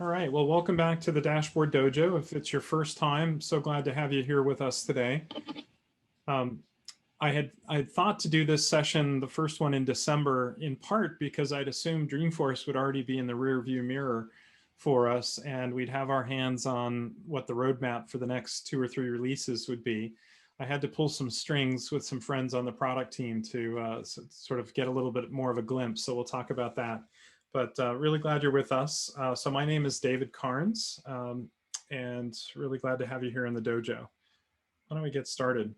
All right, well, welcome back to the Dashboard Dojo. If it's your first time, so glad to have you here with us today. Um, I had thought to do this session, the first one in December, in part because I'd assumed Dreamforce would already be in the rear view mirror for us, and we'd have our hands on what the roadmap for the next 2 or 3 releases would be. I had to pull some strings with some friends on the product team to sort of get a little bit more of a glimpse, so we'll talk about that. But really glad you're with us. So my name is David Carnes, and really glad to have you here in the dojo. Why don't we get started?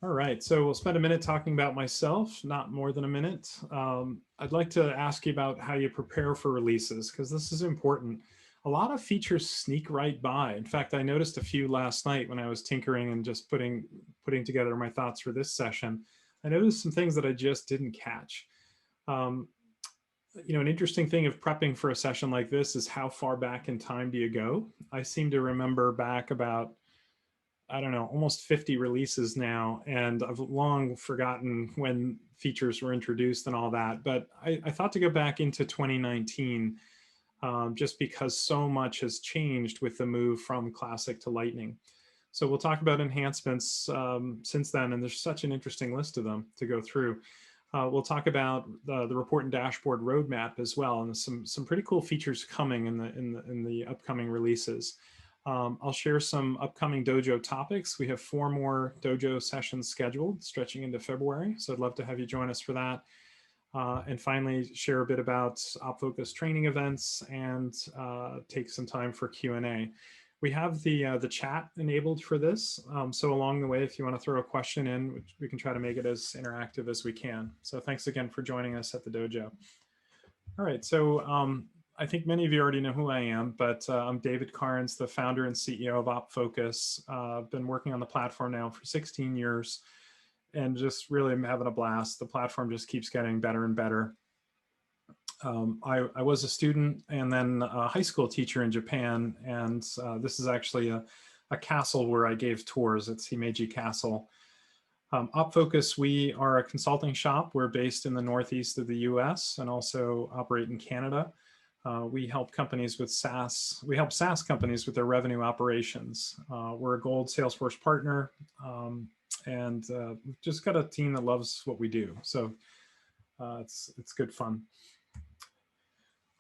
All right, so we'll spend a minute talking about myself, not more than a minute. I'd like to ask you about how you prepare for releases, because this is important. A lot of features sneak right by. In fact, I noticed a few last night when I was tinkering and just putting together my thoughts for this session. I noticed some things that I just didn't catch. You know, an interesting thing of prepping for a session like this is how far back in time do you go? I seem to remember back about, I don't know, almost 50 releases now, and I've long forgotten when features were introduced and all that. But I thought to go back into 2019 just because so much has changed with the move from Classic to Lightning. So we'll talk about enhancements since then, and there's such an interesting list of them to go through. We'll talk about the report and dashboard roadmap as well, and some pretty cool features coming in the upcoming releases. I'll share some upcoming dojo topics. We have 4 more dojo sessions scheduled, stretching into February, so I'd love to have you join us for that. And finally, share a bit about OpFocus training events and take some time for Q&A. We have the chat enabled for this. So along the way, if you want to throw a question in, we can try to make it as interactive as we can. So thanks again for joining us at the dojo. All right, so I think many of you already know who I am, but I'm David Carnes, the founder and CEO of OpFocus. I've been working on the platform now for 16 years and just really am having a blast. The platform just keeps getting better and better. I was a student and then a high school teacher in Japan, and this is actually a castle where I gave tours. It's Himeji Castle. OpFocus, we are a consulting shop. We're based in the northeast of the US and also operate in Canada. We help companies with SaaS. We help SaaS companies with their revenue operations. We're a gold Salesforce partner, and we've just got a team that loves what we do. So it's good fun.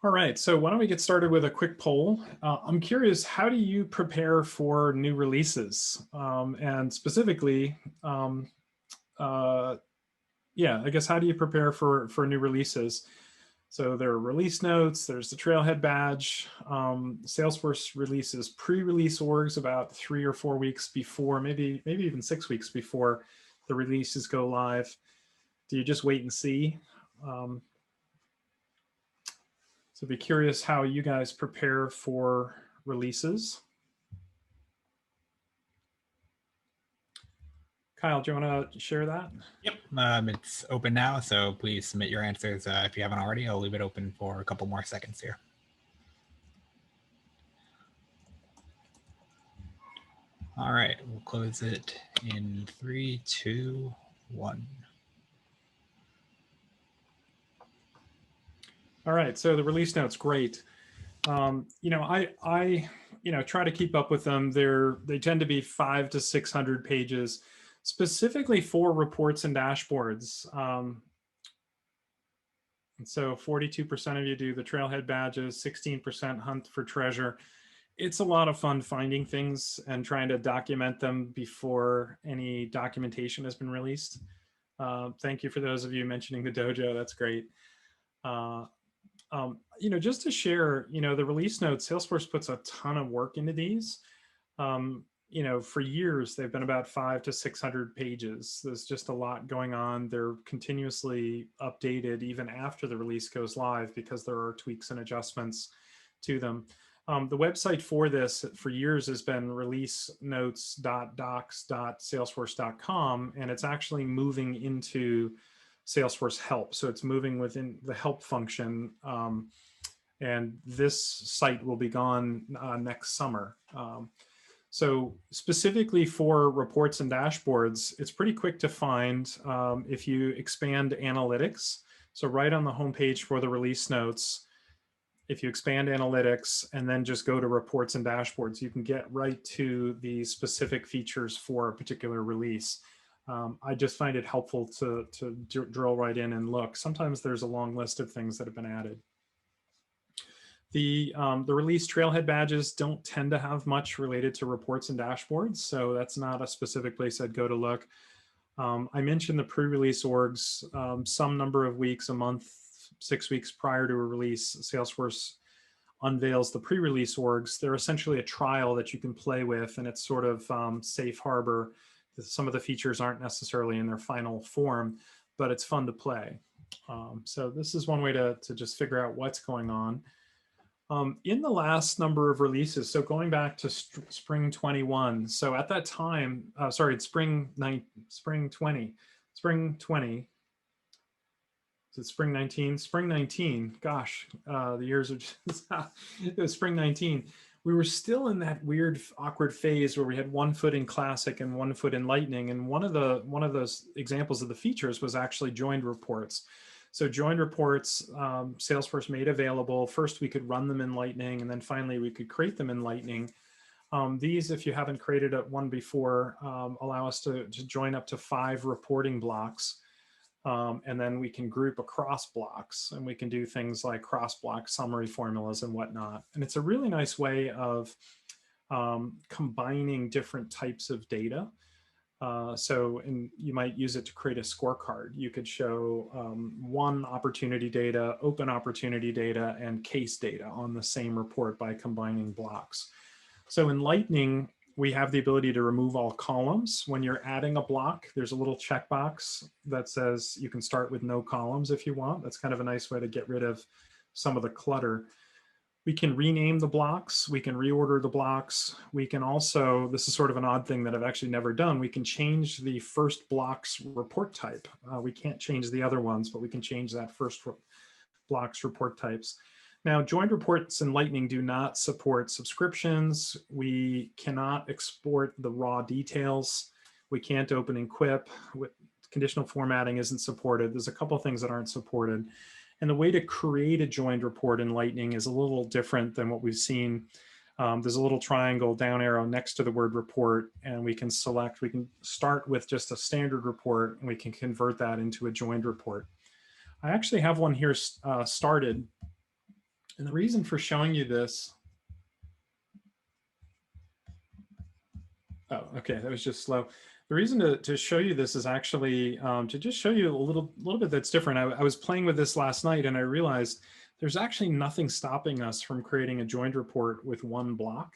All right, so why don't we get started with a quick poll. I'm curious, how do you prepare for new releases? And specifically, yeah, I guess how do you prepare for new releases? So there are release notes, there's the trailhead badge. Salesforce releases pre-release orgs about 3 or 4 weeks before, maybe even 6 weeks before the releases go live. Do you just wait and see? So be curious how you guys prepare for releases. Kyle, do you want to share that? Yep, it's open now, so please submit your answers if you haven't already. I'll leave it open for a couple more seconds here. All right, we'll close it in 3, 2, 1. All right, so the release notes, great. You know, I try to keep up with them. They tend to be 500 to 600 pages, specifically for reports and dashboards. And so 42% of you do the trailhead badges, 16% hunt for treasure. It's a lot of fun finding things and trying to document them before any documentation has been released. Thank you for those of you mentioning the dojo. That's great. You know, just to share, you know, the release notes, Salesforce puts a ton of work into these. You know, for years, they've been about 500 to 600 pages. There's just a lot going on. They're continuously updated even after the release goes live because there are tweaks and adjustments to them. The website for this for years has been releasenotes.docs.salesforce.com, and it's actually moving into Salesforce Help. So it's moving within the help function. And this site will be gone next summer. So specifically for reports and dashboards, it's pretty quick to find if you expand analytics. So right on the homepage for the release notes, if you expand analytics and then just go to reports and dashboards, you can get right to the specific features for a particular release. I just find it helpful to drill right in and look. Sometimes there's a long list of things that have been added. The release trailhead badges don't tend to have much related to reports and dashboards, so that's not a specific place I'd go to look. I mentioned the pre-release orgs. Some number of weeks, a month, 6 weeks prior to a release, Salesforce unveils the pre-release orgs. They're essentially a trial that you can play with, and it's sort of safe harbor. Some of the features aren't necessarily in their final form, but it's fun to play. So this is one way to just figure out what's going on. In the last number of releases, so going back to spring 21, so at that time, sorry, it's spring 20. Is it spring 19? Spring 19, gosh, the years are just, it was spring 19. We were still in that weird, awkward phase where we had 1 foot in Classic and 1 foot in Lightning. And one of those examples of the features was actually joined reports. So joined reports, Salesforce made available. First, we could run them in Lightning, and then finally we could create them in Lightning. These, if you haven't created one before, allow us to join up to 5 reporting blocks. And then we can group across blocks, and we can do things like cross-block summary formulas and whatnot. And it's a really nice way of combining different types of data. And you might use it to create a scorecard. You could show won opportunity data, open opportunity data, and case data on the same report by combining blocks. So in Lightning, we have the ability to remove all columns. When you're adding a block, there's a little checkbox that says you can start with no columns if you want. That's kind of a nice way to get rid of some of the clutter. We can rename the blocks. We can reorder the blocks. We can also, this is sort of an odd thing that I've actually never done, we can change the first block's report type. We can't change the other ones, but we can change that first block's report types. Now, joined reports in Lightning do not support subscriptions. We cannot export the raw details. We can't open and quip. Conditional formatting isn't supported. There's a couple of things that aren't supported. And the way to create a joined report in Lightning is a little different than what we've seen. There's a little triangle down arrow next to the word report, and we can select, we can start with just a standard report, and we can convert that into a joined report. I actually have one here started. And the reason for showing you this, oh, okay, that was just slow. The reason to show you this is actually to just show you a little bit that's different. I was playing with this last night, and I realized there's actually nothing stopping us from creating a joined report with 1 block.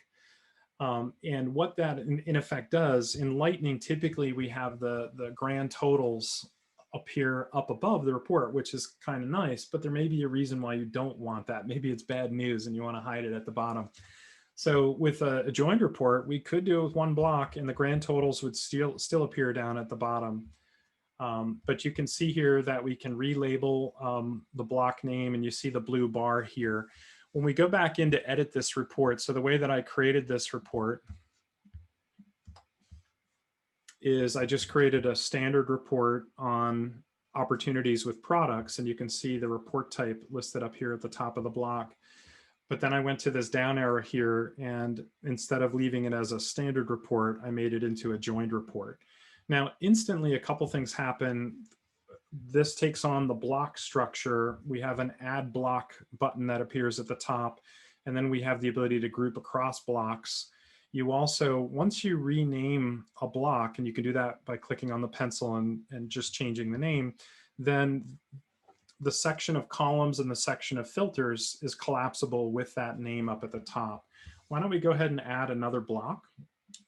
And what that in effect does, in Lightning, typically we have the grand totals appear up above the report, which is kind of nice, but there may be a reason why you don't want that. Maybe it's bad news and you want to hide it at the bottom. So with a joined report, we could do it with 1 block, and the grand totals would still appear down at the bottom. But you can see here that we can relabel the block name, and you see the blue bar here. When we go back in to edit this report, so the way that I created this report is I just created a standard report on opportunities with products, and you can see the report type listed up here at the top of the block. But then I went to this down arrow here, and instead of leaving it as a standard report, I made it into a joined report. Now, instantly, a couple things happen. This takes on the block structure. We have an add block button that appears at the top, and then we have the ability to group across blocks. You also, once you rename a block, and you can do that by clicking on the pencil and just changing the name, then the section of columns and the section of filters is collapsible with that name up at the top. Why don't we go ahead and add another block?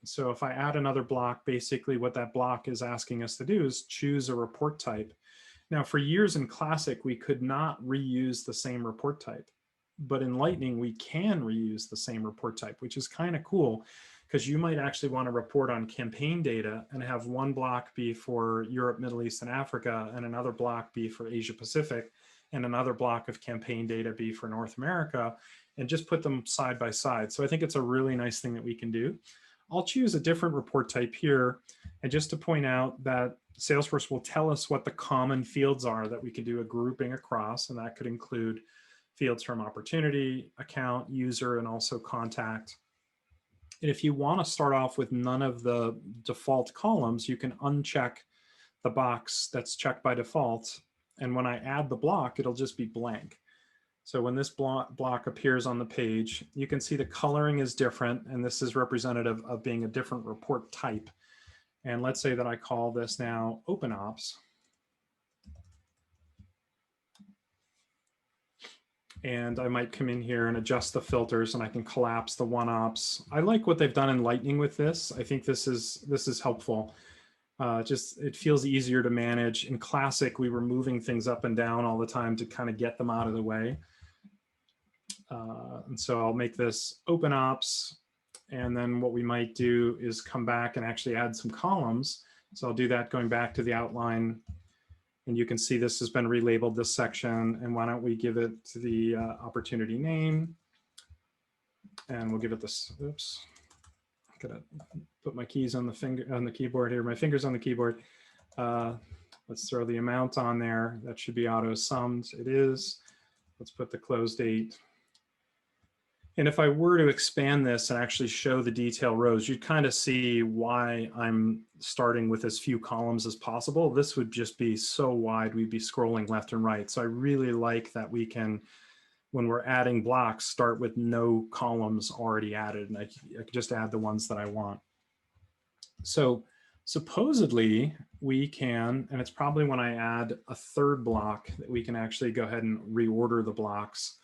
So if I add another block, basically what that block is asking us to do is choose a report type. Now, for years in Classic, we could not reuse the same report type. But in Lightning, we can reuse the same report type, which is kind of cool, because you might actually want to report on campaign data and have 1 block be for Europe, Middle East, and Africa, and another block be for Asia Pacific, and another block of campaign data be for North America, and just put them side by side. So I think it's a really nice thing that we can do. I'll choose a different report type here. And just to point out that Salesforce will tell us what the common fields are that we can do a grouping across, and that could include fields from opportunity, account, user, and also contact. And if you want to start off with none of the default columns, you can uncheck the box that's checked by default. And when I add the block, it'll just be blank. So when this block appears on the page, you can see the coloring is different, and this is representative of being a different report type. And let's say that I call this now OpenOps. And I might come in here and adjust the filters, and I can collapse the one ops. I like what they've done in Lightning with this. I think this is helpful. Just it feels easier to manage. In Classic, we were moving things up and down all the time to kind of get them out of the way. And so I'll make this OpenOps, and then what we might do is come back and actually add some columns. So I'll do that going back to the outline, and you can see this has been relabeled, this section. And why don't we give it the opportunity name, and we'll give it this. Oops, I'm gonna put my keys on the keyboard here. My fingers on the keyboard. Let's throw the amount on there. That should be auto summed. It is. Let's put the close date. And if I were to expand this and actually show the detail rows, you'd kind of see why I'm starting with as few columns as possible. This would just be so wide, we'd be scrolling left and right. So I really like that we can, when we're adding blocks, start with no columns already added, and I can just add the ones that I want. So supposedly we can, and it's probably when I add a third block that we can actually go ahead and reorder the blocks.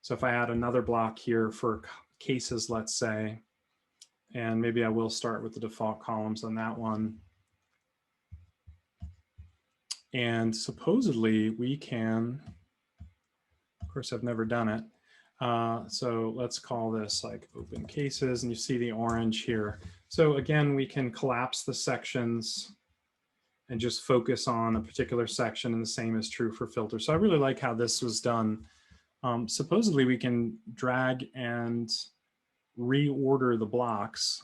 So if I add another block here for cases, let's say, and maybe I will start with the default columns on that one. And supposedly we can, of course, I've never done it. So let's call this like open cases, and you see the orange here. So again, we can collapse the sections and just focus on a particular section, and the same is true for filters. So I really like how this was done. Supposedly we can drag and reorder the blocks.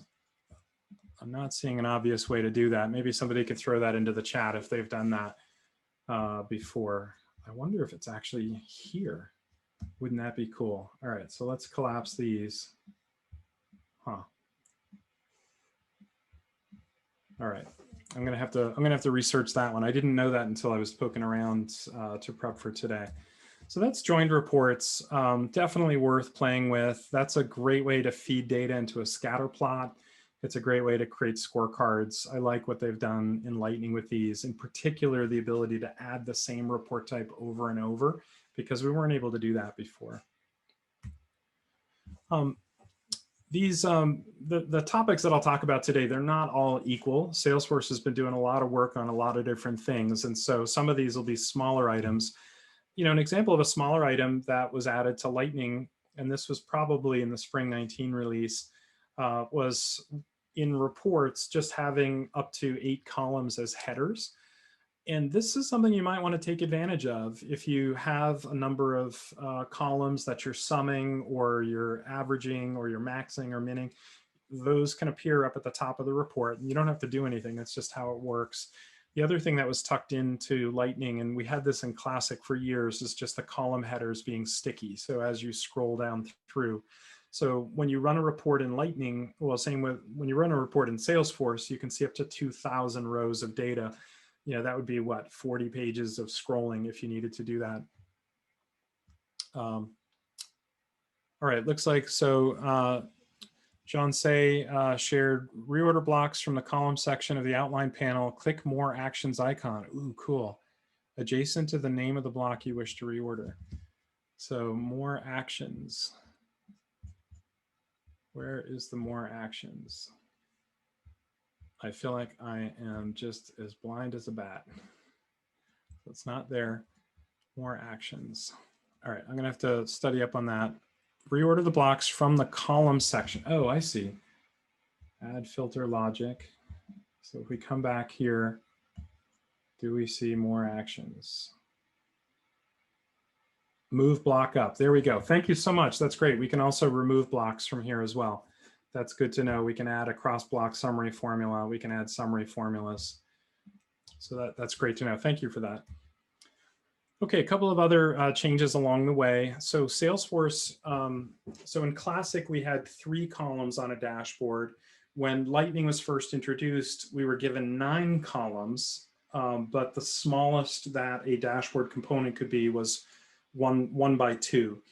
I'm not seeing an obvious way to do that. Maybe somebody could throw that into the chat if they've done that before. I wonder if it's actually here. Wouldn't that be cool? All right, so let's collapse these. Huh. All right, I'm gonna have to research that one. I didn't know that until I was poking around to prep for today. So that's joined reports, definitely worth playing with. That's a great way to feed data into a scatter plot. It's a great way to create scorecards. I like what they've done in Lightning with these, in particular, the ability to add the same report type over and over, because we weren't able to do that before. The topics that I'll talk about today, they're not all equal. Salesforce has been doing a lot of work on a lot of different things. And so some of these will be smaller items. You know, an example of a smaller item that was added to Lightning, and this was probably in the Spring 19 release, was in reports, just having up to 8 columns as headers. And this is something you might want to take advantage of. If you have a number of columns that you're summing, or you're averaging, or you're maxing or minning, those can appear up at the top of the report, and you don't have to do anything. That's just how it works. The other thing that was tucked into Lightning, and we had this in Classic for years, is just the column headers being sticky. So as you scroll down through, so when you run a report in Lightning, well, same with when you run a report in Salesforce, you can see up to 2,000 rows of data. You know, that would be what, 40 pages of scrolling if you needed to do that. All right, looks like, so John Say shared reorder blocks from the column section of the outline panel. Click more actions icon. Ooh, cool. Adjacent to the name of the block you wish to reorder. So more actions. Where is the more actions? I feel like I am just as blind as a bat. It's not there. More actions. All right, I'm gonna have to study up on that. Reorder the blocks from the column section. Oh, I see. Add filter logic. So if we come back here, do we see more actions? Move block up. There we go. Thank you so much. That's great. We can also remove blocks from here as well. That's good to know. We can add a cross-block summary formula. We can add summary formulas. So that's great to know. Thank you for that. Okay, a couple of other changes along the way. So Salesforce, so in Classic, we had 3 columns on a dashboard. When Lightning was first introduced, we were given 9 columns, but the smallest that a dashboard component could be was one by 2.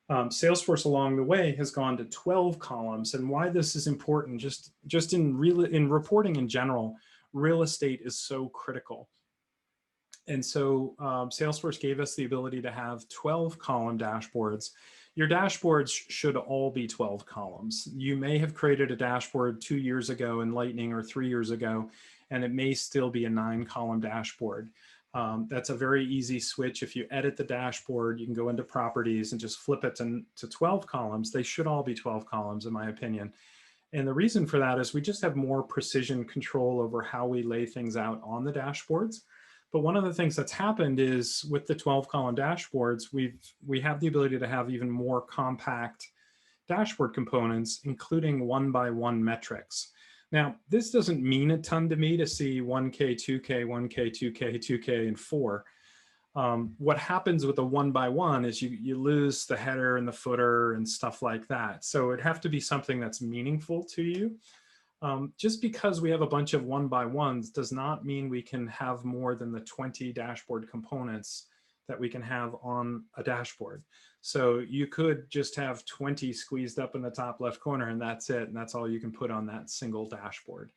Salesforce along the way has gone to 12 columns, and why this is important, just in reporting in general, real estate is so critical. And so Salesforce gave us the ability to have 12 column dashboards. Your dashboards should all be 12 columns. You may have created a dashboard 2 years ago in Lightning or 3 years ago, and it may still be a 9 column dashboard. That's a very easy switch. If you edit the dashboard, you can go into properties and just flip it to 12 columns. They should all be 12 columns, in my opinion. And the reason for that is we just have more precision control over how we lay things out on the dashboards. But one of the things that's happened is with the 12 column dashboards, we have the ability to have even more compact dashboard components, including 1-by-1 metrics. Now, this doesn't mean a ton to me to see 1K, 2K, 1K, 2K, 2K, and 4. What happens with a 1-by-1 is you lose the header and the footer and stuff like that. So it'd have to be something that's meaningful to you. Just because we have a bunch of 1-by-1s does not mean we can have more than the 20 dashboard components that we can have on a dashboard. So you could just have 20 squeezed up in the top left corner, and that's it. And that's all you can put on that single dashboard.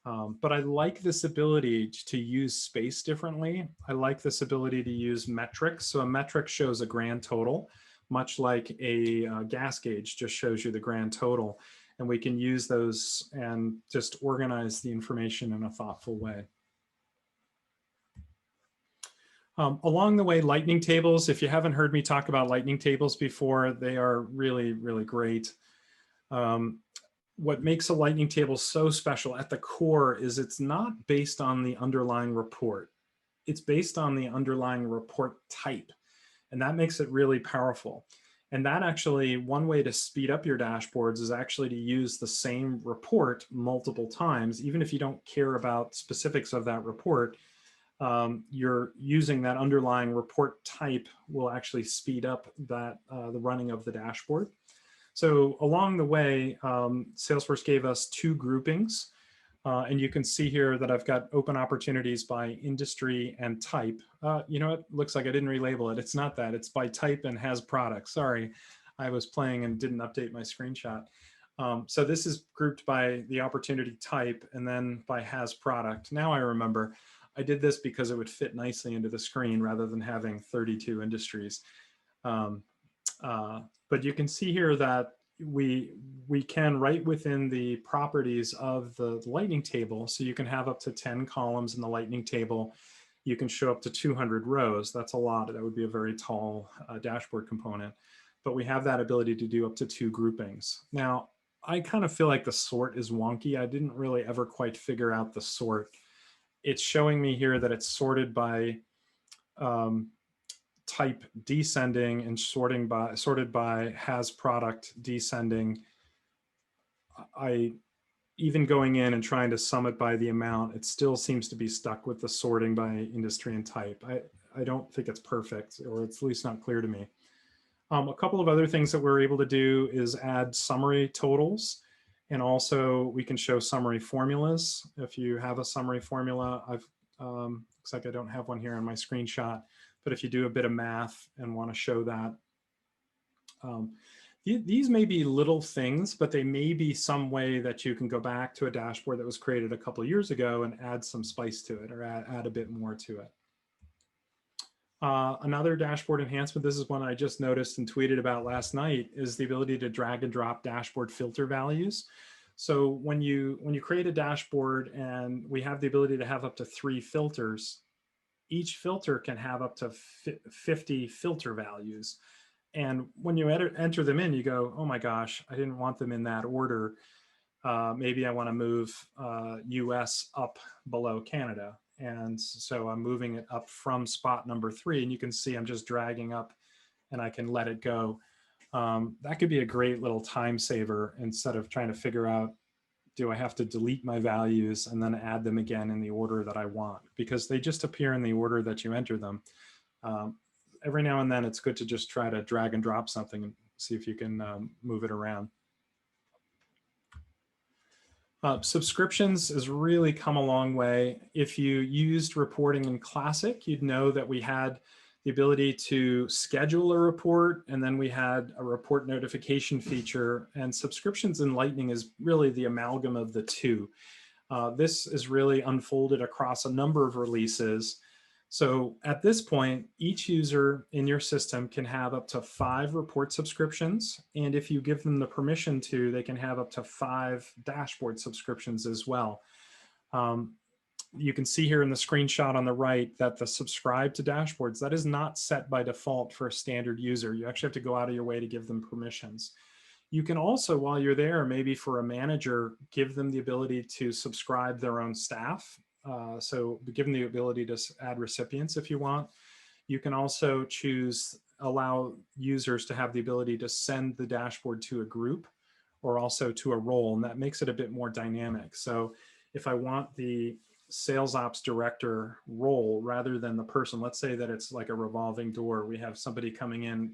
But I like this ability to use space differently. I like this ability to use metrics. So a metric shows a grand total, much like a gas gauge just shows you the grand total. And we can use those and just organize the information in a thoughtful way. Along the way, lightning tables, if you haven't heard me talk about lightning tables before, they are really, really great. What makes a lightning table so special at the core is it's not based on the underlying report. It's based on the underlying report type. And that makes it really powerful. And that actually, one way to speed up your dashboards is actually to use the same report multiple times. Even if you don't care about specifics of that report, you're using that underlying report type will actually speed up that the running of the dashboard. So along the way, Salesforce gave us 2 groupings. And you can see here that I've got open opportunities by industry and type. You know, it looks like I didn't relabel it. It's not that. It's by type and has product. Sorry, I was playing and didn't update my screenshot. So this is grouped by the opportunity type and then by has product. Now I remember I did this because it would fit nicely into the screen rather than having 32 industries. But you can see here that we can, right within the properties of the lightning table, so you can have up to 10 columns in the lightning table. You can show up to 200 rows. That's a lot. That would be a very tall dashboard component. But we have that ability to do up to 2 groupings. Now, I kind of feel like the sort is wonky. I didn't really ever quite figure out the sort. It's showing me here that it's sorted by type descending and sorted by has product descending. Even going in and trying to sum it by the amount, it still seems to be stuck with the sorting by industry and type. I don't think it's perfect, or it's at least not clear to me. A couple of other things that we're able to do is add summary totals, and also we can show summary formulas. If you have a summary formula, looks like I don't have one here on my screenshot, but if you do a bit of math and want to show that, these may be little things, but they may be some way that you can go back to a dashboard that was created a couple of years ago and add some spice to it, or add a bit more to it. Another dashboard enhancement, this is one I just noticed and tweeted about last night, is the ability to drag and drop dashboard filter values. So when you create a dashboard and we have the ability to have up to 3 filters, each filter can have up to 50 filter values. And when you enter them in, you go, oh my gosh, I didn't want them in that order. Maybe I want to move US up below Canada. And so I'm moving it up from spot number 3. And you can see I'm just dragging up and I can let it go. That could be a great little time saver instead of trying to figure out, do I have to delete my values and then add them again in the order that I want? Because they just appear in the order that you enter them. Every now and then it's good to just try to drag and drop something and see if you can move it around. Subscriptions has really come a long way. If you used reporting in Classic, you'd know that we had the ability to schedule a report, and then we had a report notification feature, and subscriptions in Lightning is really the amalgam of the two. This is really unfolded across a number of releases. So at this point, each user in your system can have up to 5 report subscriptions. And if you give them the permission to, they can have up to 5 dashboard subscriptions as well. You can see here in the screenshot on the right that the subscribe to dashboards, that is not set by default for a standard user. You actually have to go out of your way to give them permissions. You can also, while you're there, maybe for a manager, give them the ability to subscribe their own staff. So give them the ability to add recipients if you want. You can also allow users to have the ability to send the dashboard to a group or also to a role, and that makes it a bit more dynamic. So if I want the sales ops director role rather than the person, let's say that it's like a revolving door. We have somebody coming in,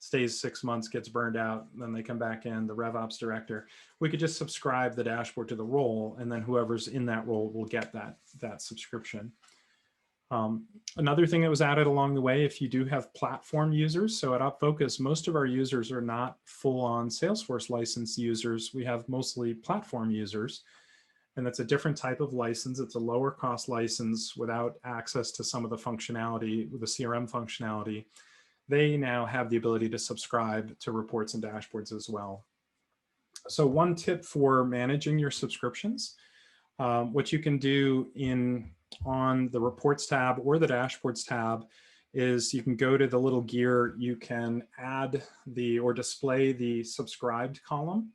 stays 6 months, gets burned out, then they come back in, the rev ops director. We could just subscribe the dashboard to the role, and then whoever's in that role will get that subscription. Another thing that was added along the way, if you do have platform users, so at OpFocus, most of our users are not full-on Salesforce licensed users. We have mostly platform users, and that's a different type of license. It's a lower cost license without access to some of the functionality, the CRM functionality. They now have the ability to subscribe to reports and dashboards as well. So one tip for managing your subscriptions, what you can do on the reports tab or the dashboards tab is you can go to the little gear, you can add or display the subscribed column.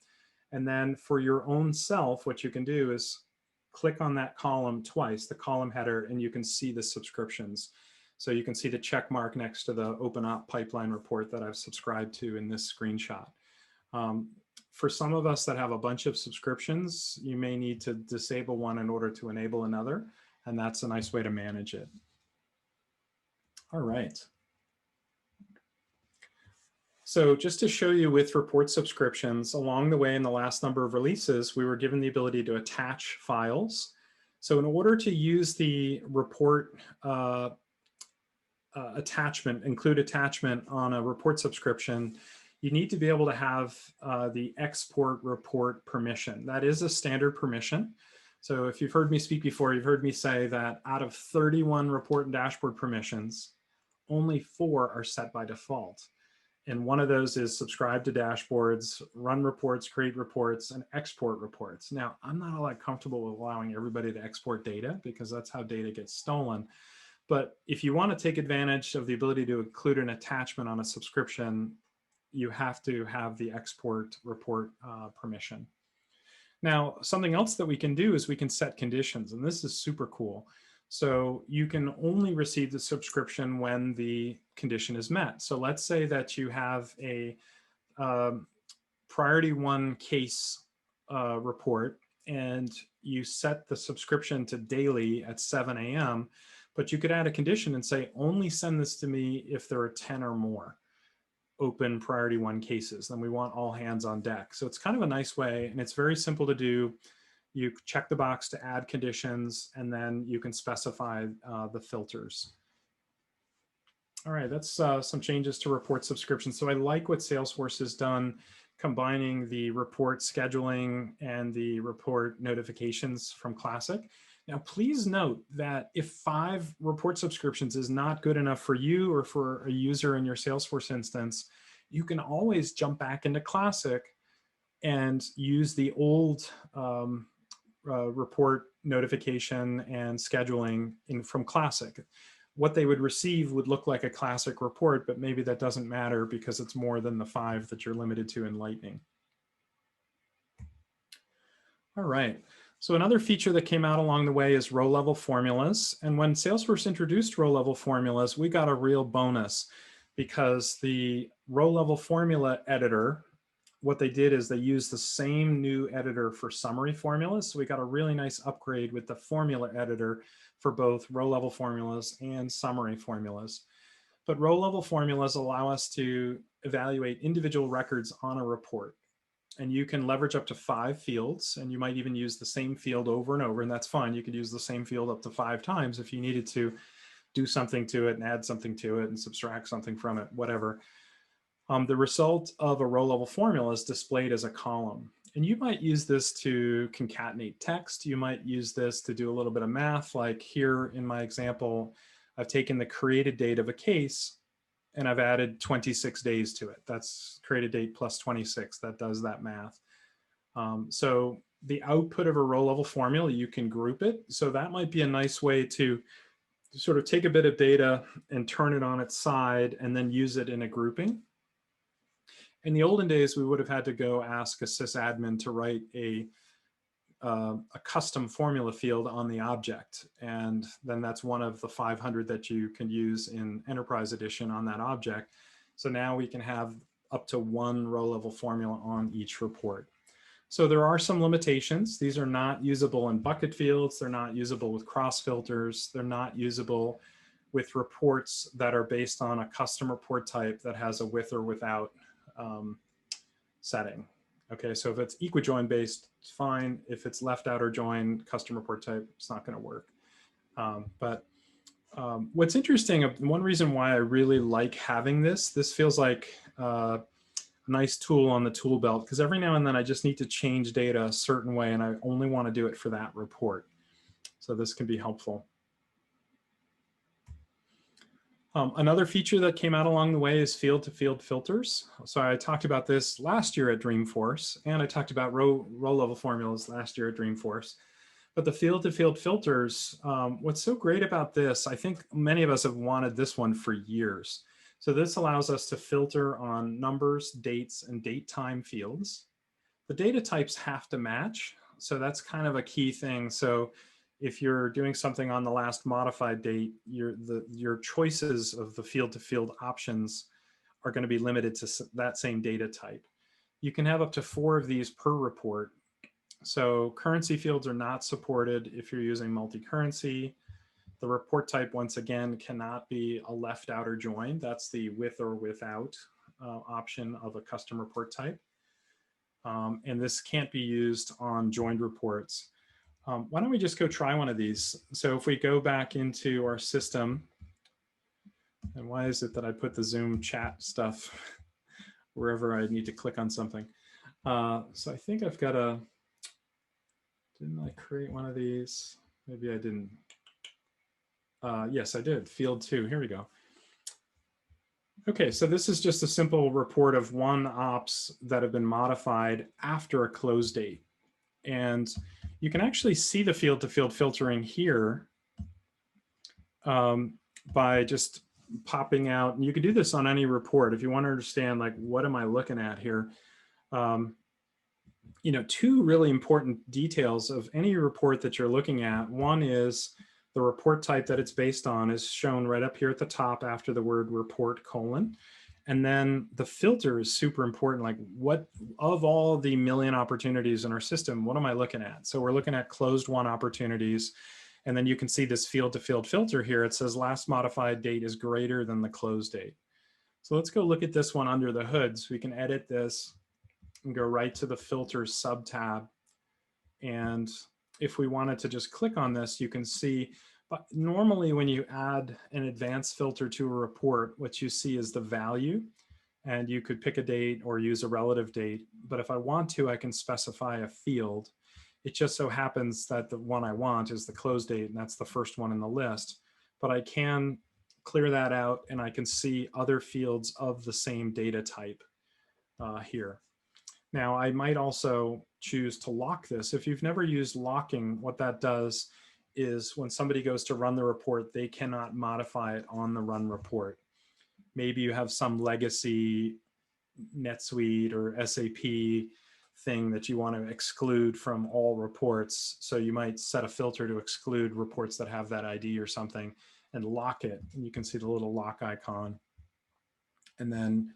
And then for your own self, what you can do is click on that column twice, the column header, and you can see the subscriptions. So you can see the check mark next to the Open Op Pipeline report that I've subscribed to in this screenshot. For some of us that have a bunch of subscriptions, you may need to disable one in order to enable another, and that's a nice way to manage it. All right. So just to show you with report subscriptions, along the way in the last number of releases, we were given the ability to attach files. So in order to use the report include attachment on a report subscription, you need to be able to have the export report permission. That is a standard permission. So if you've heard me speak before, you've heard me say that out of 31 report and dashboard permissions, only 4 are set by default. And one of those is subscribe to dashboards, run reports, create reports, and export reports. Now, I'm not all that comfortable with allowing everybody to export data because that's how data gets stolen. But if you want to take advantage of the ability to include an attachment on a subscription, you have to have the export report permission. Now, something else that we can do is we can set conditions, and this is super cool. So you can only receive the subscription when the condition is met. So let's say that you have a priority 1 case report, and you set the subscription to daily at 7 a.m., but you could add a condition and say, only send this to me if there are 10 or more open priority 1 cases. Then we want all hands on deck. So it's kind of a nice way, and it's very simple to do. You check the box to add conditions, and then you can specify the filters. All right, that's some changes to report subscriptions. So I like what Salesforce has done, combining the report scheduling and the report notifications from Classic. Now, please note that if 5 report subscriptions is not good enough for you or for a user in your Salesforce instance, you can always jump back into Classic and use the old report notification and scheduling from Classic. What they would receive would look like a Classic report, but maybe that doesn't matter because it's more than the 5 that you're limited to in Lightning. All right. So another feature that came out along the way is row-level formulas. And when Salesforce introduced row-level formulas, we got a real bonus because the row-level formula editor, what they did is they used the same new editor for summary formulas. So we got a really nice upgrade with the formula editor for both row-level formulas and summary formulas. But row level formulas allow us to evaluate individual records on a report. And you can leverage up to 5 fields, and you might even use the same field over and over, and that's fine. You could use the same field up to 5 times if you needed to do something to it and add something to it and subtract something from it, whatever. The result of a row level formula is displayed as a column. And you might use this to concatenate text. You might use this to do a little bit of math. Like here in my example, I've taken the created date of a case and I've added 26 days to it. That's created date plus 26. That does that math. So the output of a row level formula, you can group it. So that might be a nice way to sort of take a bit of data and turn it on its side and then use it in a grouping. In the olden days, we would have had to go ask a sysadmin to write a custom formula field on the object. And then that's one of the 500 that you can use in Enterprise Edition on that object. So now we can have up to 1 row level formula on each report. So there are some limitations. These are not usable in bucket fields. They're not usable with cross filters. They're not usable with reports that are based on a custom report type that has a with or without setting. Okay, so if it's equijoin based, it's fine. If it's left out or join custom report type, it's not going to work. What's interesting, one reason why I really like having this feels like a nice tool on the tool belt, because every now and then I just need to change data a certain way and I only want to do it for that report. So this can be helpful. Another feature that came out along the way is field-to-field filters. So I talked about this last year at Dreamforce, and I talked about row level formulas last year at Dreamforce. But the field-to-field filters, what's so great about this, I think many of us have wanted this one for years. So this allows us to filter on numbers, dates, and date time fields. The data types have to match. So that's kind of a key thing. So if you're doing something on the last modified date, your choices of the field-to-field options are going to be limited to that same data type. You can have up to 4 of these per report. So currency fields are not supported if you're using multi-currency. The report type, once again, cannot be a left out or join. That's the with or without option of a custom report type. And this can't be used on joined reports. Why don't we just go try one of these? So if we go back into our system, and why is it that I put the Zoom chat stuff wherever I need to click on something? So I think I've got a, didn't I create one of these? Maybe I didn't. Yes, I did, field 2, here we go. Okay, so this is just a simple report of 1 ops that have been modified after a close date. And you can actually see the field-to-field filtering here by just popping out. And you can do this on any report if you want to understand, like, what am I looking at here? You know, 2 really important details of any report that you're looking at. One is the report type that it's based on is shown right up here at the top after the word report : and then the filter is super important. Like, what of all the million opportunities in our system, what am I looking at? So we're looking at closed won opportunities. And then you can see this field-to-field filter here. It says last modified date is greater than the close date. So let's go look at this one under the hood. So we can edit this and go right to the filters sub-tab. And if we wanted to just click on this, you can see, but normally when you add an advanced filter to a report, what you see is the value, and you could pick a date or use a relative date. But if I want to, I can specify a field. It just so happens that the one I want is the close date, and that's the first one in the list. But I can clear that out, and I can see other fields of the same data type here. Now, I might also choose to lock this. If you've never used locking, what that does is when somebody goes to run the report, they cannot modify it on the run report. Maybe you have some legacy NetSuite or SAP thing that you want to exclude from all reports. So you might set a filter to exclude reports that have that ID or something and lock it. And you can see the little lock icon. And then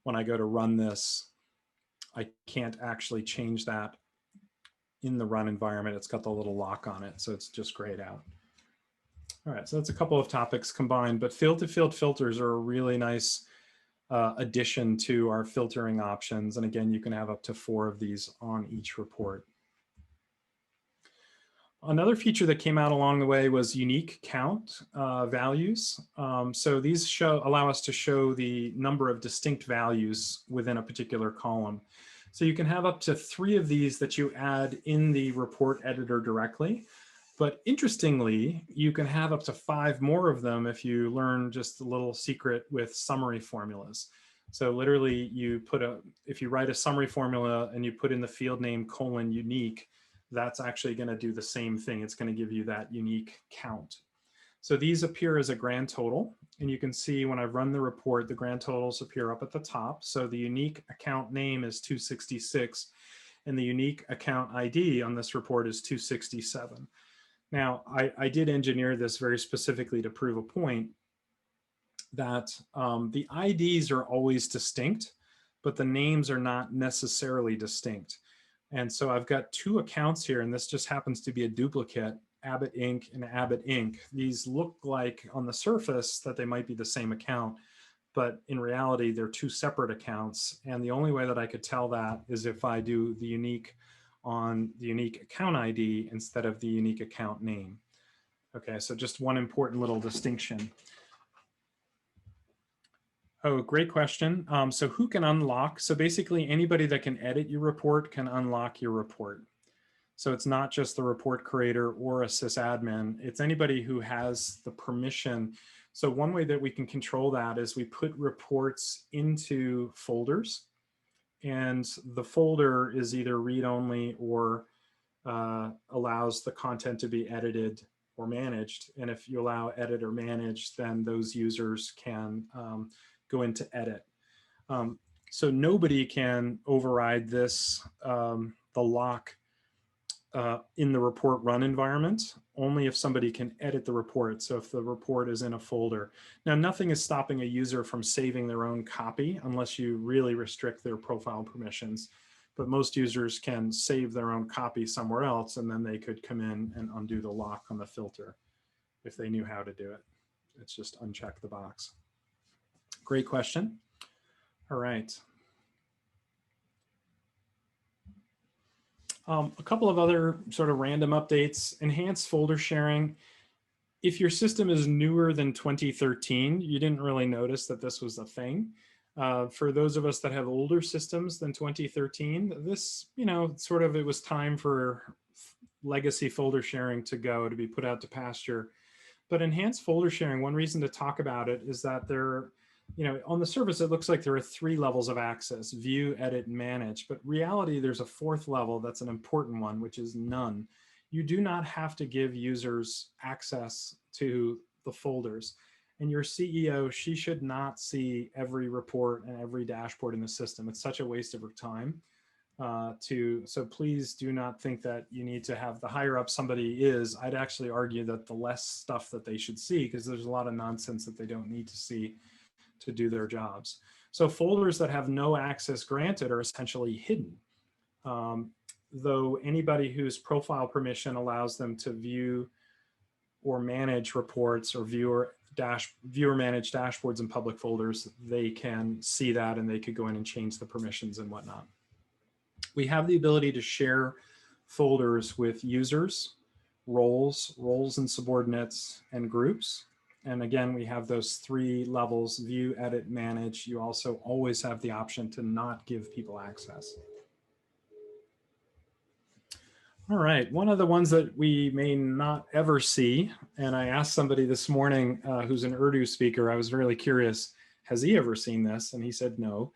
when I go to run this, I can't actually change that in the run environment. It's got the little lock on it, so it's just grayed out. All right, so that's a couple of topics combined, but field-to-field filters are a really nice addition to our filtering options. And again, you can have up to 4 of these on each report. Another feature that came out along the way was unique count values. So these allow us to show the number of distinct values within a particular column. So you can have up to 3 of these that you add in the report editor directly. But interestingly, you can have up to 5 more of them if you learn just a little secret with summary formulas. So literally if you write a summary formula and you put in the field name : unique, that's actually going to do the same thing. It's going to give you that unique count. So these appear as a grand total. And you can see when I run the report, the grand totals appear up at the top. So the unique account name is 266, and the unique account ID on this report is 267. Now, I did engineer this very specifically to prove a point that the IDs are always distinct, but the names are not necessarily distinct. And so I've got 2 accounts here, and this just happens to be a duplicate, Abbott Inc. and Abbott Inc. These look like on the surface that they might be the same account, but in reality, they're 2 separate accounts. And the only way that I could tell that is if I do the unique on the unique account ID instead of the unique account name. Okay, so just one important little distinction. Oh, great question. So who can unlock? So basically anybody that can edit your report can unlock your report. So it's not just the report creator or a sysadmin, it's anybody who has the permission. So one way that we can control that is we put reports into folders, and the folder is either read-only or allows the content to be edited or managed. And if you allow edit or manage, then those users can go into edit. So nobody can override this, the lock in the report run environment, only if somebody can edit the report. So if the report is in a folder. Now, nothing is stopping a user from saving their own copy unless you really restrict their profile permissions. But most users can save their own copy somewhere else, and then they could come in and undo the lock on the filter if they knew how to do it. It's just uncheck the box. Great question. All right. A couple of other sort of random updates. Enhanced folder sharing. If your system is newer than 2013, you didn't really notice that this was a thing. For those of us that have older systems than 2013, this, it was time for legacy folder sharing to be put out to pasture. But enhanced folder sharing, one reason to talk about it is that on the surface, it looks like there are 3 levels of access: view, edit, and manage. But reality, there's a 4th level that's an important one, which is none. You do not have to give users access to the folders. And your CEO, she should not see every report and every dashboard in the system. It's such a waste of her time. So please do not think that you need to have, the higher up somebody is, I'd actually argue that the less stuff that they should see, because there's a lot of nonsense that they don't need to see to do their jobs. So folders that have no access granted are essentially hidden. Though anybody whose profile permission allows them to view or manage reports or view or manage dashboards in public folders, they can see that and they could go in and change the permissions and whatnot. We have the ability to share folders with users, roles and subordinates, and groups. And again, we have those 3 levels: view, edit, manage. You also always have the option to not give people access. All right, one of the ones that we may not ever see, and I asked somebody this morning who's an Urdu speaker, I was really curious, has he ever seen this? And he said no.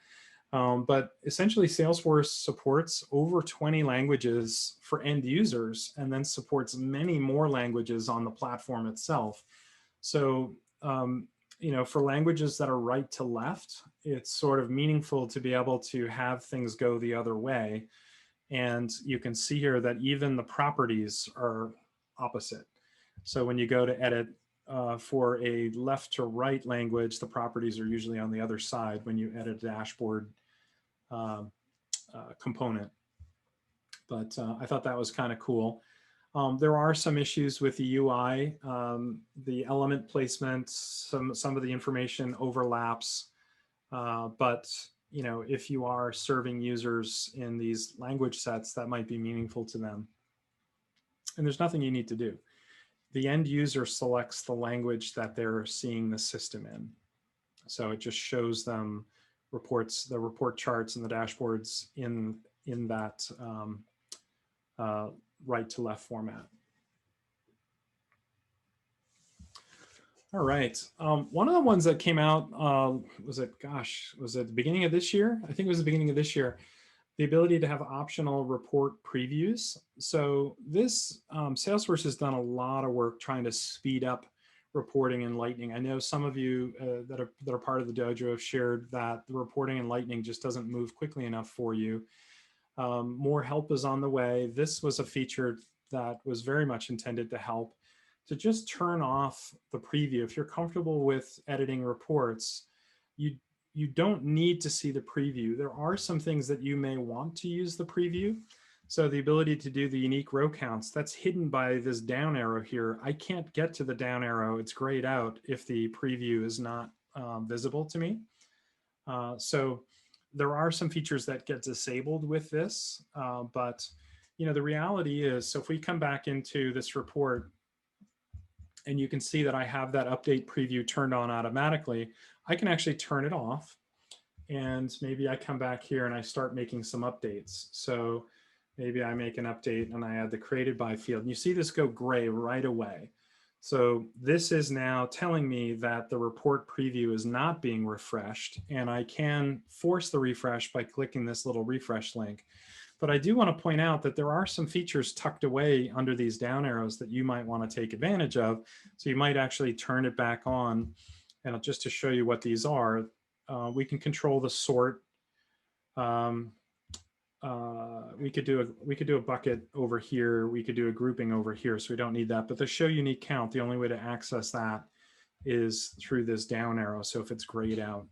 But essentially, Salesforce supports over 20 languages for end users, and then supports many more languages on the platform itself. So, for languages that are right to left, it's sort of meaningful to be able to have things go the other way. And you can see here that even the properties are opposite. So when you go to edit for a left to right language, the properties are usually on the other side when you edit a dashboard component. But I thought that was kind of cool. There are some issues with the UI, the element placement, some of the information overlaps, but you know, if you are serving users in these language sets, that might be meaningful to them. And there's nothing you need to do. The end user selects the language that they're seeing the system in. So it just shows them reports, the report charts and the dashboards in that right to left format. All right. One of the ones that came out, was it the beginning of this year? I think it was the beginning of this year. The ability to have optional report previews. So this, Salesforce has done a lot of work trying to speed up reporting in Lightning. I know some of you that are part of the dojo have shared that the reporting in Lightning just doesn't move quickly enough for you. More help is on the way. This was a feature that was very much intended to help, to just turn off the preview. If you're comfortable with editing reports, you don't need to see the preview. There are some things that you may want to use the preview. So the ability to do the unique row counts, that's hidden by this down arrow here. I can't get to the down arrow. It's grayed out if the preview is not visible to me. So there are some features that get disabled with this, but you know, the reality is, so if we come back into this report, and you can see that I have that update preview turned on automatically, I can actually turn it off. And maybe I come back here and I start making some updates. So maybe I make an update and I add the created by field. And you see this go gray right away. So this is now telling me that the report preview is not being refreshed, and I can force the refresh by clicking this little refresh link. But I do want to point out that there are some features tucked away under these down arrows that you might want to take advantage of. So you might actually turn it back on. And just to show you what these are, we can control the sort. We could do a bucket over here. We could do a grouping over here. So we don't need that. But the show unique count, the only way to access that is through this down arrow. So if it's grayed out.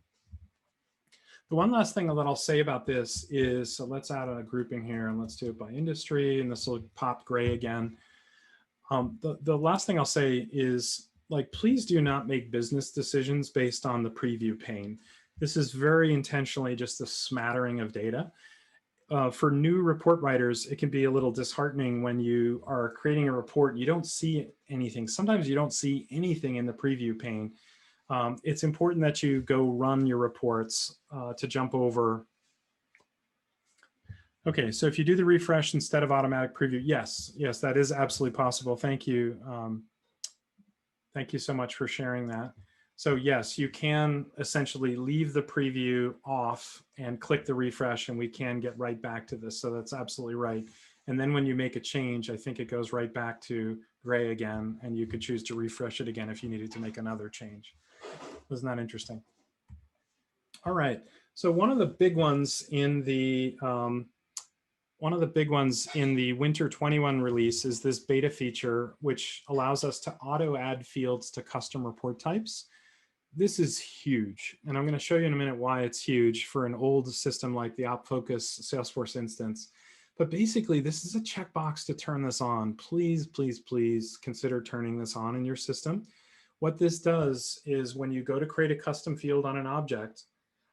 The one last thing that I'll say about this is, so let's add a grouping here and let's do it by industry, and this will pop gray again. The last thing I'll say is, like, please do not make business decisions based on the preview pane. This is very intentionally just a smattering of data. For new report writers, it can be a little disheartening when you are creating a report and you don't see anything. Sometimes you don't see anything in the preview pane. It's important that you go run your reports to jump over. Okay, so if you do the refresh instead of automatic preview, yes, that is absolutely possible. Thank you. Thank you so much for sharing that. So yes, you can essentially leave the preview off and click the refresh, and we can get right back to this. So that's absolutely right. And then when you make a change, I think it goes right back to gray again, and you could choose to refresh it again if you needed to make another change. Isn't that interesting? All right. So one of the big ones in the Winter 21 release is this beta feature, which allows us to auto add fields to custom report types. This is huge, and I'm going to show you in a minute why it's huge for an old system like the OpFocus Salesforce instance. But basically, this is a checkbox to turn this on. Please, please, please consider turning this on in your system. What this does is when you go to create a custom field on an object,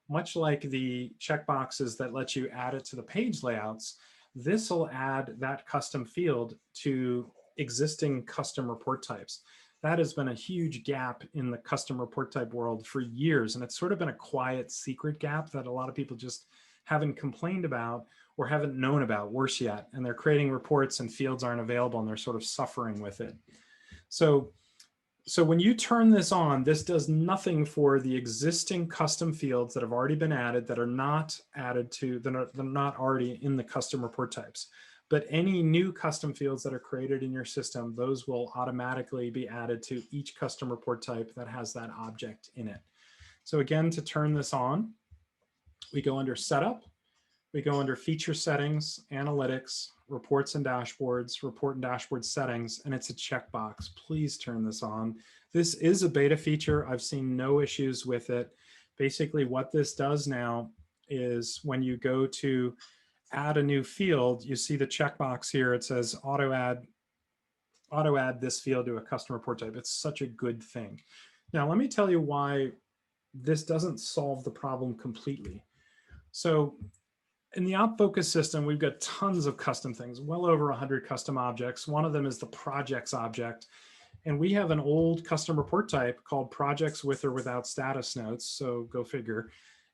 much like the checkboxes that let you add it to the page layouts, this will add that custom field to existing custom report types. That has been a huge gap in the custom report type world for years. And it's sort of been a quiet secret gap that a lot of people just haven't complained about or haven't known about, worse yet. And they're creating reports and fields aren't available and they're sort of suffering with it. So when you turn this on, this does nothing for the existing custom fields that have already been added, that are not added to, they're not already in the custom report types. But any new custom fields that are created in your system, those will automatically be added to each custom report type that has that object in it. So again, to turn this on, we go under Setup, we go under Feature Settings, Analytics, Reports and Dashboards, Report and Dashboard Settings, and it's a checkbox. Please turn this on. This is a beta feature. I've seen no issues with it. Basically, what this does now is when you go to add a new field, you see the checkbox here. It says auto add auto add this field to a custom report type. It's such a good thing. Now, let me tell you why this doesn't solve the problem completely. So in the OpFocus system, we've got tons of custom things, well over 100 custom objects. One of them is the projects object. And we have an old custom report type called projects with or without status notes. So go figure,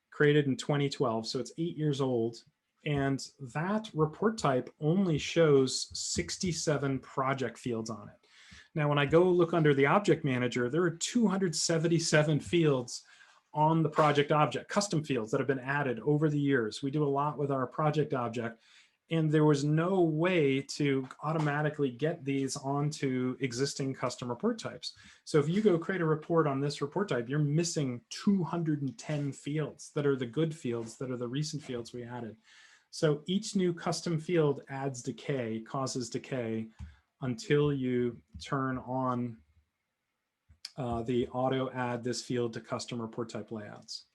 created in 2012. So it's 8 years old. And that report type only shows 67 project fields on it. Now, when I go look under the object manager, there are 277 fields on the project object, custom fields that have been added over the years. We do a lot with our project object, and there was no way to automatically get these onto existing custom report types. So if you go create a report on this report type, you're missing 210 fields that are the good fields, that are the recent fields we added. So each new custom field adds decay, causes decay, until you turn on the auto add this field to custom report type layouts.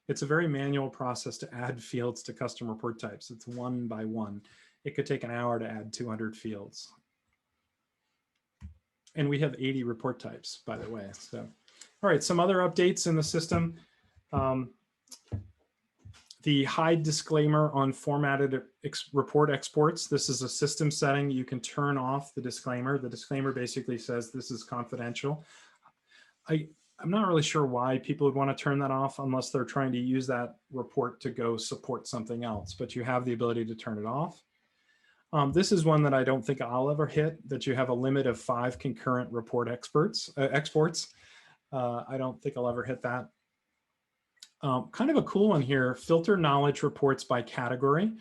It's a very manual process to add fields to custom report types. It's one by one. It could take an hour to add 200 fields. And we have 80 report types, by the way. So, all right, some other updates in the system. The hide disclaimer on formatted report exports. This is a system setting. You can turn off the disclaimer. The disclaimer basically says this is confidential. I'm not really sure why people would want to turn that off unless they're trying to use that report to go support something else, but you have the ability to turn it off. This is one that I don't think I'll ever hit, that you have a limit of 5 concurrent report exports. I don't think I'll ever hit that. Kind of a cool one here, filter knowledge reports by category.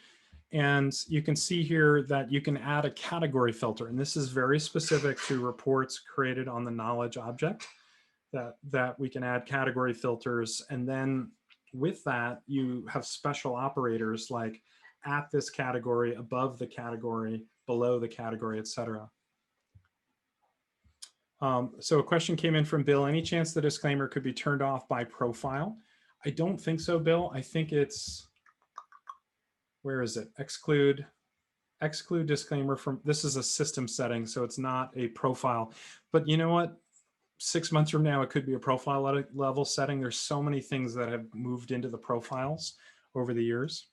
And you can see here that you can add a category filter. And this is very specific to reports created on the knowledge object, that we can add category filters. And then with that, you have special operators like at this category, above the category, below the category, etc. So a question came in from Bill. Any chance the disclaimer could be turned off by profile? I don't think so, Bill. I think it's, where is it? Exclude disclaimer from, this is a system setting, so it's not a profile. But you know what? 6 months from now, it could be a profile level setting. There's so many things that have moved into the profiles over the years.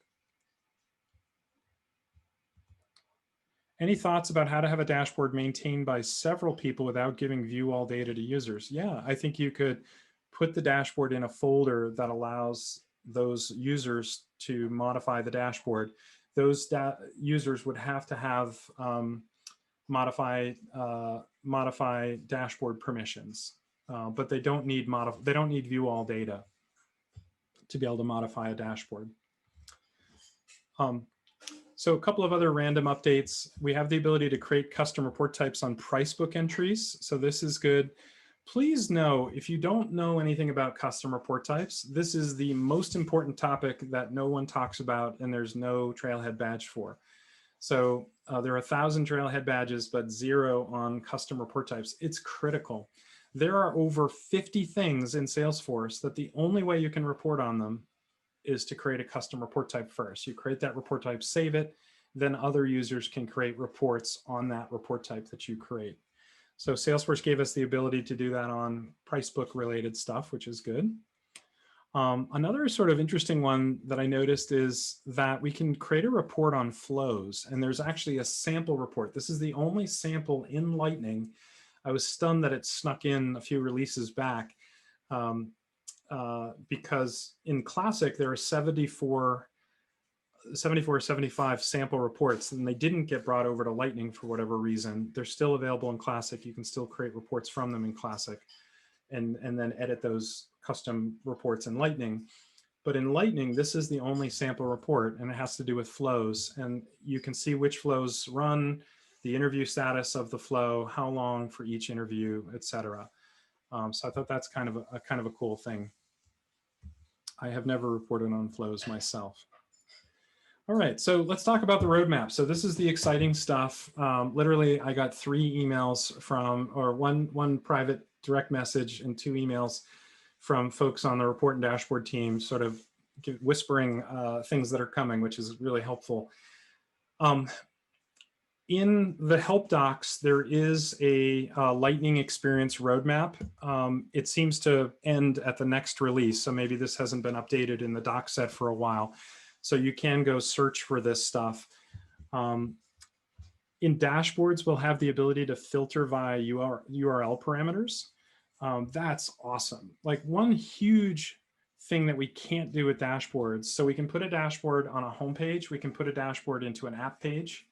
Any thoughts about how to have a dashboard maintained by several people without giving view all data to users? Yeah, I think you could put the dashboard in a folder that allows those users to modify the dashboard. Those users would have to have modify dashboard permissions, but they don't need view all data to be able to modify a dashboard. So a couple of other random updates. We have the ability to create custom report types on price book entries. So this is good. Please know, if you don't know anything about custom report types, this is the most important topic that no one talks about and there's no Trailhead badge for. So there are 1,000 Trailhead badges, but 0 on custom report types. It's critical. There are over 50 things in Salesforce that the only way you can report on them is to create a custom report type first. You create that report type, save it, then other users can create reports on that report type that you create. So Salesforce gave us the ability to do that on price book related stuff, which is good. Another sort of interesting one that I noticed is that we can create a report on flows, and there's actually a sample report. This is the only sample in Lightning. I was stunned that it snuck in a few releases back because in Classic, there are 74, 75 sample reports, and they didn't get brought over to Lightning for whatever reason. They're still available in Classic. You can still create reports from them in Classic and then edit those custom reports in Lightning. But in Lightning, this is the only sample report, and it has to do with flows. And you can see which flows run, the interview status of the flow, how long for each interview, etc. So I thought that's kind of a cool thing. I have never reported on flows myself. All right, so let's talk about the roadmap. So this is the exciting stuff. Literally, I got 3 emails from, or one private direct message and 2 emails from folks on the report and dashboard team, sort of whispering things that are coming, which is really helpful. In the help docs, there is a Lightning experience roadmap. It seems to end at the next release, so maybe this hasn't been updated in the doc set for a while. So you can go search for this stuff. In dashboards, we'll have the ability to filter via URL parameters. That's awesome. Like one huge thing that we can't do with dashboards. So we can put a dashboard on a homepage. We can put a dashboard into an app page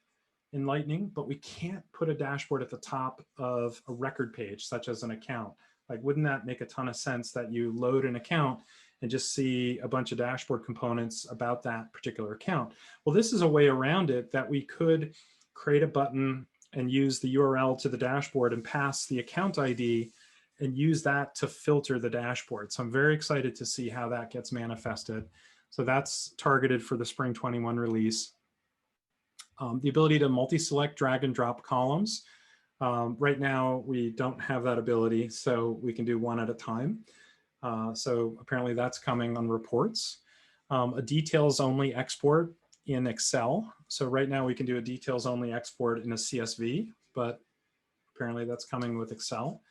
in Lightning, but we can't put a dashboard at the top of a record page, such as an account. Like, wouldn't that make a ton of sense that you load an account and just see a bunch of dashboard components about that particular account? Well, this is a way around it that we could create a button and use the URL to the dashboard and pass the account ID and use that to filter the dashboard. So I'm very excited to see how that gets manifested. So that's targeted for the Spring 21 release. The ability to multi-select, drag and drop columns. Right now, we don't have that ability, so we can do one at a time. So apparently that's coming on reports. A details only export in Excel. So right now we can do a details only export in a CSV, but apparently that's coming with Excel.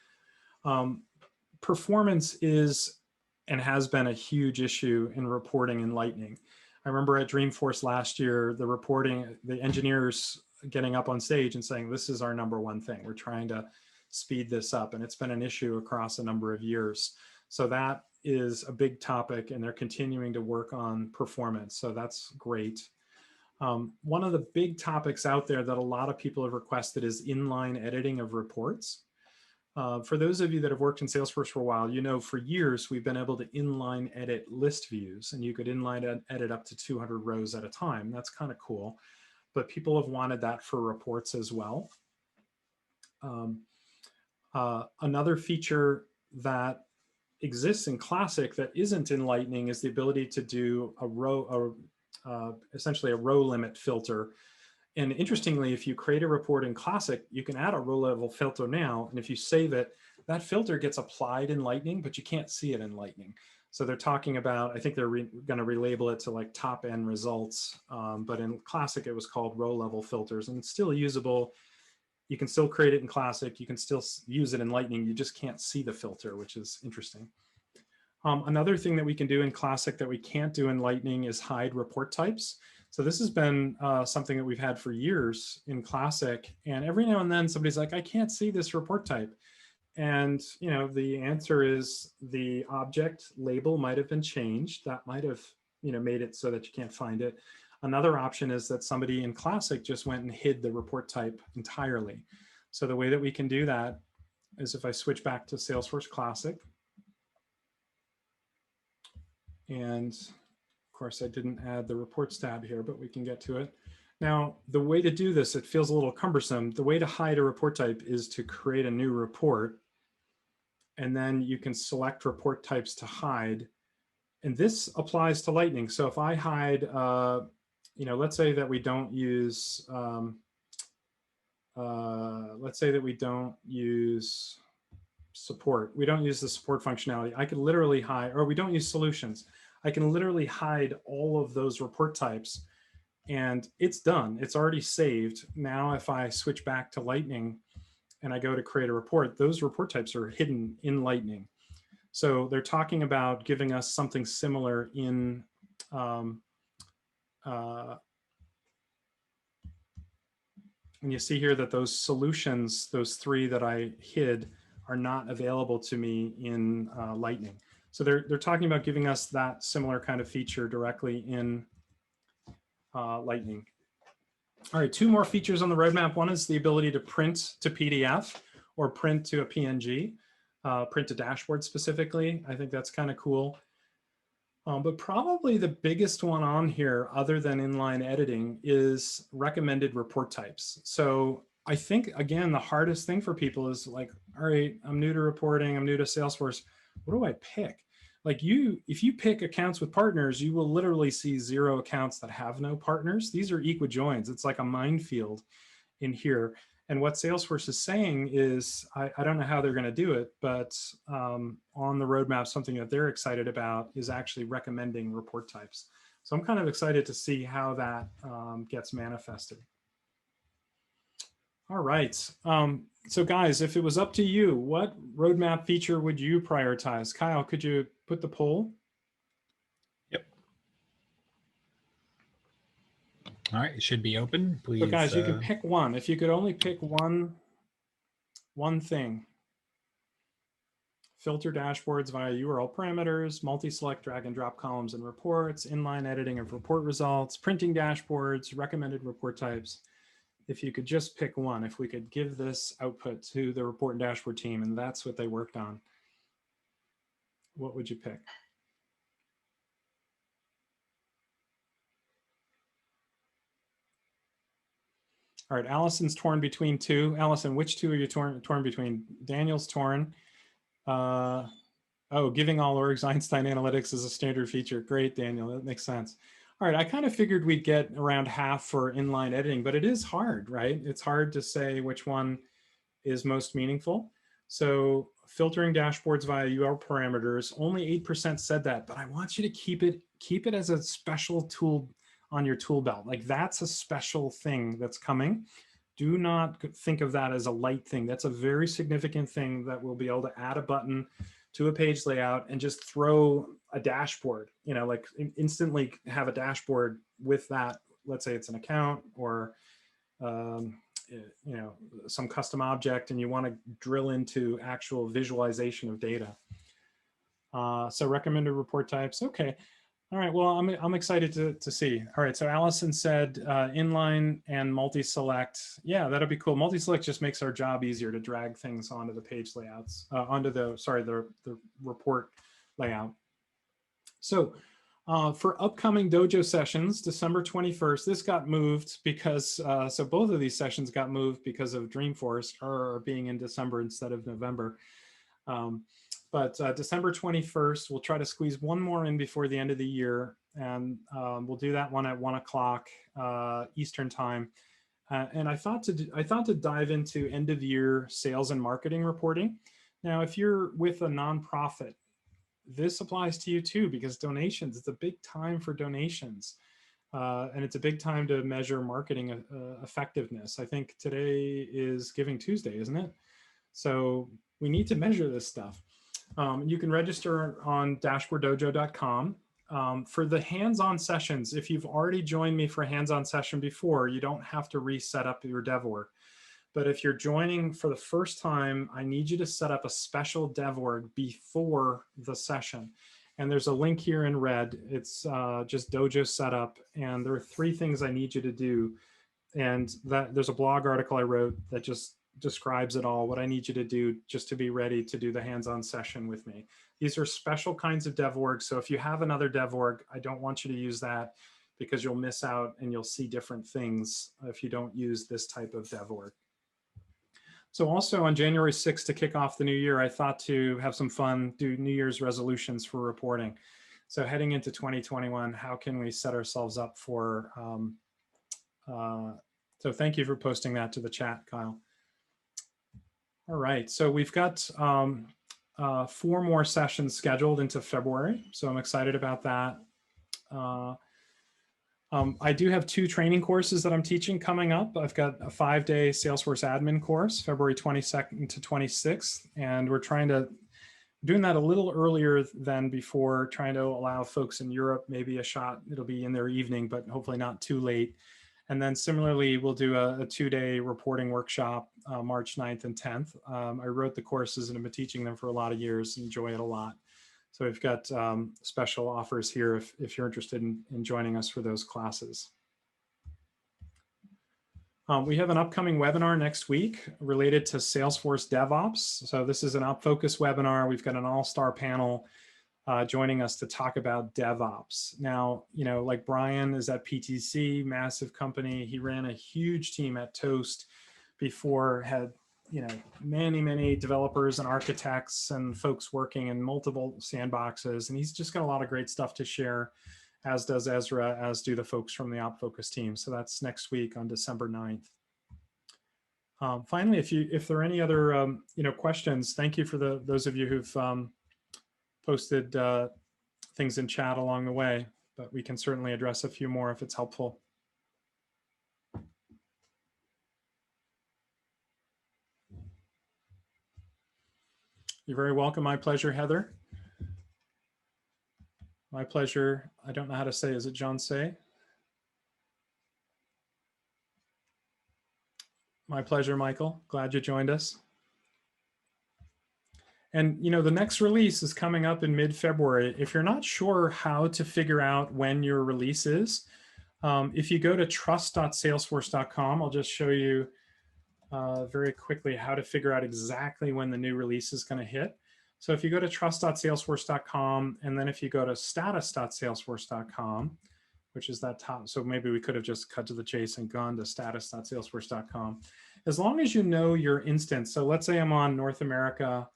Performance is and has been a huge issue in reporting in Lightning. I remember at Dreamforce last year, the engineers getting up on stage and saying, this is our #1 thing. We're trying to speed this up. And it's been an issue across a number of years. So that is a big topic, and they're continuing to work on performance. So that's great. One of the big topics out there that a lot of people have requested is inline editing of reports. For those of you that have worked in Salesforce for a while, you know for years we've been able to inline edit list views, and you could inline edit up to 200 rows at a time. That's kind of cool, but people have wanted that for reports as well. Another feature that exists in Classic that isn't in Lightning is the ability to do a row, essentially a row limit filter. And interestingly, if you create a report in Classic, you can add a row level filter now. And if you save it, that filter gets applied in Lightning, but you can't see it in Lightning. So they're talking about, I think they're going to relabel it to like top end results. But in Classic, it was called row level filters, and it's still usable. You can still create it in Classic. You can still use it in Lightning. You just can't see the filter, which is interesting. Another thing that we can do in Classic that we can't do in Lightning is hide report types. So this has been something that we've had for years in Classic, and every now and then somebody's like, I can't see this report type. And the answer is the object label might have been changed. That might have made it so that you can't find it. Another option is that somebody in Classic just went and hid the report type entirely. So the way that we can do that is if I switch back to Salesforce Classic, and of course, I didn't add the reports tab here, but we can get to it. Now, the way to do this, it feels a little cumbersome. The way to hide a report type is to create a new report, and then you can select report types to hide. And this applies to Lightning. So if I hide, let's say that we don't use, support. We don't use the support functionality. I could literally hide, or we don't use solutions. I can literally hide all of those report types, and it's done. It's already saved. Now, if I switch back to Lightning and I go to create a report, those report types are hidden in Lightning. So they're talking about giving us something similar in and you see here that those solutions, those 3 that I hid, are not available to me in Lightning. So they're talking about giving us that similar kind of feature directly in Lightning. All right, 2 more features on the roadmap. One is the ability to print to PDF or print to a PNG, print to dashboard specifically. I think that's kind of cool. But probably the biggest one on here, other than inline editing, is recommended report types. So I think, again, the hardest thing for people is like, all right, I'm new to reporting, I'm new to Salesforce. What do I pick? Like if you pick accounts with partners, you will literally see 0 accounts that have no partners. These are equijoins. It's like a minefield in here. And what Salesforce is saying is, I don't know how they're going to do it, but on the roadmap, something that they're excited about is actually recommending report types. So I'm kind of excited to see how that gets manifested. All right. So guys, if it was up to you, what roadmap feature would you prioritize? Kyle, could you put the poll? Yep. All right, it should be open. Please. So guys, you can pick one. If you could only pick one thing. Filter dashboards via URL parameters, multi-select drag and drop columns and reports, inline editing of report results, printing dashboards, recommended report types. If you could just pick one, if we could give this output to the report and dashboard team and that's what they worked on, what would you pick? All right, Allison's torn between two. Allison, which two are you torn between? Daniel's torn. Oh, giving all orgs Einstein Analytics is a standard feature. Great, Daniel, that makes sense. All right, I kind of figured we'd get around half for inline editing, but it is hard, right? It's hard to say which one is most meaningful. So filtering dashboards via URL parameters, only 8% said that, but I want you to keep it as a special tool on your tool belt. Like that's a special thing that's coming. Do not think of that as a light thing. That's a very significant thing that we'll be able to add a button to a page layout and just throw a dashboard, you know, like instantly have a dashboard with that. Let's say it's an account or, you know, some custom object and you want to drill into actual visualization of data. So recommended report types. Okay. All right, well, I'm excited to see. All right, so Allison said inline and multi-select. Yeah, that'll be cool. Multi-select just makes our job easier to drag things onto the page layouts, onto the report layout. So for upcoming Dojo sessions, December 21st, this got moved because, so both of these sessions got moved because of Dreamforce or being in December instead of November. But December 21st, we'll try to squeeze one more in before the end of the year. And we'll do that one at 1 o'clock Eastern time. And I thought to dive into end of year sales and marketing reporting. Now, if you're with a nonprofit, this applies to you too, because donations, it's a big time for donations. And it's a big time to measure marketing effectiveness. I think today is Giving Tuesday, isn't it? So we need to measure this stuff. You can register on dashboarddojo.com. For the hands-on sessions, if you've already joined me for a hands-on session before, you don't have to reset up your dev org. But if you're joining for the first time, I need you to set up a special dev org before the session. And there's a link here in red. It's just Dojo setup. And there are 3 things I need you to do. And there's a blog article I wrote that just describes it all, what I need you to do just to be ready to do the hands-on session with me. These are special kinds of dev org. So if you have another dev org, I don't want you to use that because you'll miss out and you'll see different things if you don't use this type of dev org. So also on January 6th to kick off the new year, I thought to have some fun, do New Year's resolutions for reporting. So heading into 2021, how can we set ourselves up for, so thank you for posting that to the chat, Kyle. All right, so we've got 4 more sessions scheduled into February, so I'm excited about that. I do have 2 training courses that I'm teaching coming up. I've got a 5-day Salesforce admin course, February 22nd to 26th, and we're doing that a little earlier than before, trying to allow folks in Europe maybe a shot. It'll be in their evening, but hopefully not too late. And then similarly, we'll do a 2-day reporting workshop, March 9th and 10th. I wrote the courses and I've been teaching them for a lot of years, enjoy it a lot. So we've got special offers here if you're interested in joining us for those classes. We have an upcoming webinar next week related to Salesforce DevOps. So this is an OpFocus webinar. We've got an all-star panel joining us to talk about DevOps. Now, you know, like Brian is at PTC, massive company. He ran a huge team at Toast before, had, you know, many developers and architects and folks working in multiple sandboxes. And he's just got a lot of great stuff to share, as does Ezra, as do the folks from the OpFocus team. So that's next week on December 9th. Finally, if there are any other you know, questions, thank you for those of you who've posted things in chat along the way, but we can certainly address a few more if it's helpful. You're very welcome. My pleasure, Heather. My pleasure. I don't know how to say. Is it John Say? My pleasure, Michael. Glad you joined us. And the next release is coming up in mid-February. If you're not sure how to figure out when your release is, if you go to trust.salesforce.com, I'll just show you very quickly how to figure out exactly when the new release is going to hit. So if you go to trust.salesforce.com, and then if you go to status.salesforce.com, which is that top, so maybe we could have just cut to the chase and gone to status.salesforce.com. As long as you know your instance, so let's say I'm on North America,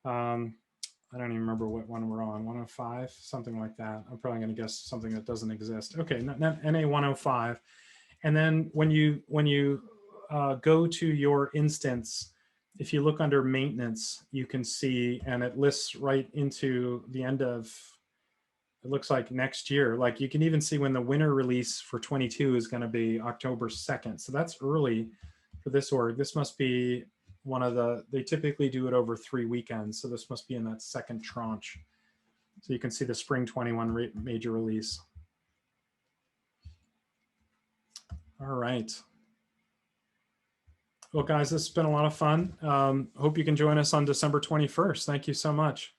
I don't even remember what one we're on, 105, something like that. I'm probably going to guess something that doesn't exist. Okay, NA 105. And then when you go to your instance, if you look under maintenance, you can see, and it lists right into the end of, it looks like next year. Like you can even see when the winter release for 22 is going to be October 2nd. So that's early for this org. This must be one of they typically do it over 3 weekends. So this must be in that second tranche. So you can see the spring 21 major release. All right. Well, guys, this has been a lot of fun. Hope you can join us on December 21st. Thank you so much.